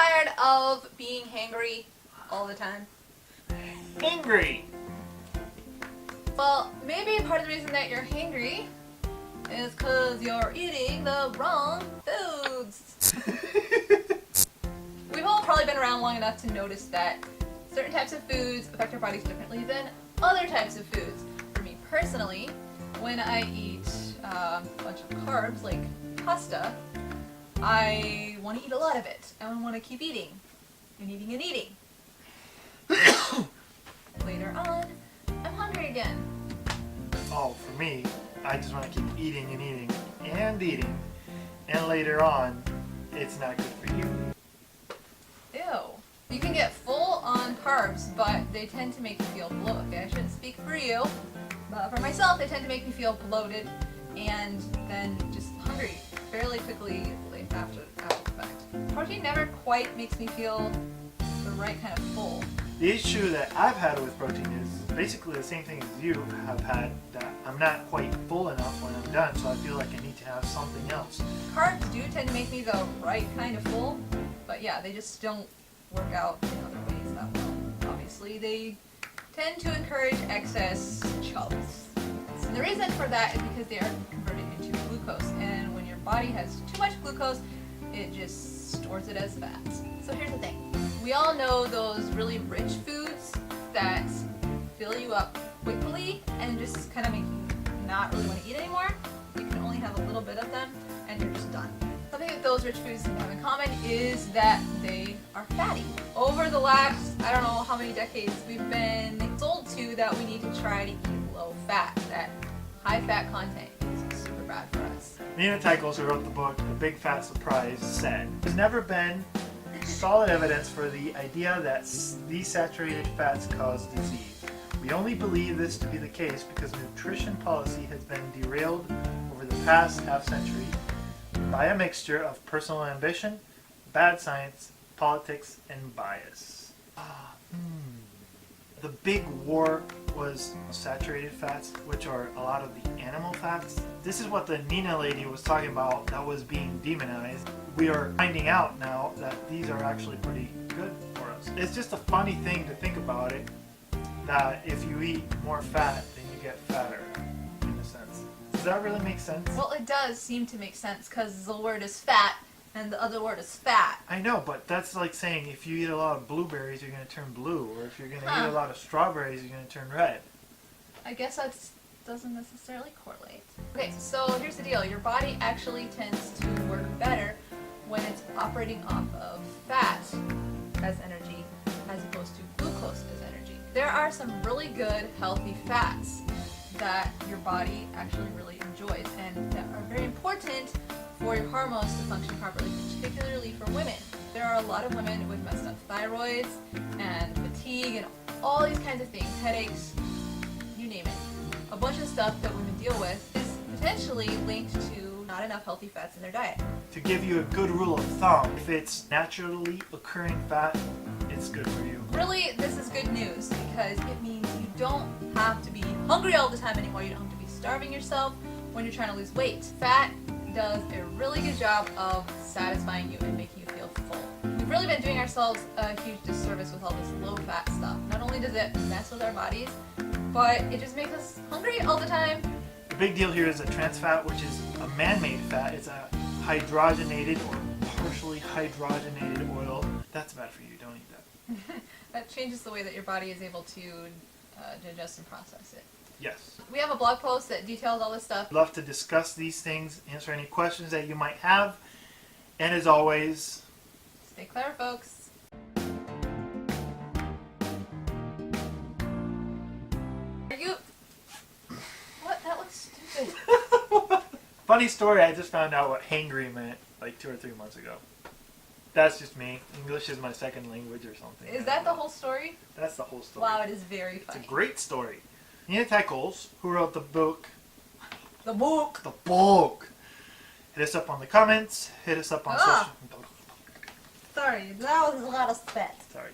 tired of being hangry all the time? Hangry! Well, maybe part of the reason that you're hangry is because you're eating the wrong foods. We've all probably been around long enough to notice that certain types of foods affect our bodies differently than other types of foods. For me personally, when I eat a bunch of carbs like pasta, I want to eat a lot of it. I want to keep eating and eating and eating. Later on, I'm hungry again. Oh, for me, I just want to keep eating and eating and eating. And later on, it's not good for you. Ew. You can get full on carbs, but they tend to make you feel bloated. Okay, I shouldn't speak for you, but for myself, they tend to make me feel bloated and then just hungry fairly quickly after the fact. Protein never quite makes me feel the right kind of full. The issue that I've had with protein is basically the same thing as you have had, that I'm not quite full enough when I'm done, so I feel like I need to have something else. Carbs do tend to make me the right kind of full, but yeah, they just don't work out in other ways that well. Obviously, they tend to encourage excess chubs. And the reason for that is because they are converted into glucose, and when your body has too much glucose, it just stores it as fat. So here's the thing. We all know those really rich foods that fill you up quickly and just kind of make you not really want to eat anymore. You can only have a little bit of them and you're just done. Something that those rich foods have in common is that they are fatty. Over the last, I don't know how many decades, we've been told to that we need to try to eat low fat, that high fat content is super bad for us. Nina Tychels, who wrote the book The Big Fat Surprise, said, "There's never been solid evidence for the idea that these saturated fats cause disease. We only believe this to be the case because nutrition policy has been derailed over the past half-century by a mixture of personal ambition, bad science, politics, and bias." The big war was saturated fats, which are a lot of the animal fats. This is what the Nina lady was talking about that was being demonized. We are finding out now that these are actually pretty good for us. It's just a funny thing to think about it, that if you eat more fat, then you get fatter, in a sense. Does that really make sense? Well, it does seem to make sense because the word is fat and the other word is fat. I know, but that's like saying if you eat a lot of blueberries, you're going to turn blue, or if you're going to eat a lot of strawberries, you're going to turn red. I guess that doesn't necessarily correlate. Okay, so here's the deal. Your body actually tends to work better when it's operating off of fat as energy as opposed to glucose as energy. There are some really good healthy fats that your body actually really enjoys and that are very important for your hormones to function properly, particularly for women. There are a lot of women with messed up thyroids and fatigue and all these kinds of things, headaches, you name it. A bunch of stuff that women deal with is potentially linked to not enough healthy fats in their diet. To give you a good rule of thumb, if it's naturally occurring fat, it's good for you. Really, this is good news because it means you don't have to be hungry all the time anymore. You don't have to be starving yourself when you're trying to lose weight. Fat does a really good job of satisfying you and making you feel full. We've really been doing ourselves a huge disservice with all this low-fat stuff. Not only does it mess with our bodies, but it just makes us hungry all the time. The big deal here is that trans fat, which is a man-made fat. It's a hydrogenated or partially hydrogenated oil. That's bad for you. Don't eat that. That changes the way that your body is able to digest and process it. Yes. We have a blog post that details all this stuff. I'd love to discuss these things, answer any questions that you might have, and as always, stay clever, folks. Are you... What? That looks stupid. Funny story, I just found out what hangry meant like 2 or 3 months ago. That's just me. English is my second language or something. Is that the whole story? That's the whole story. Wow, it is very funny. It's a great story. Nina Tychels, who wrote the book. The book. The book. Hit us up on the comments. Hit us up on social. Sorry, that was a lot of spit. Sorry.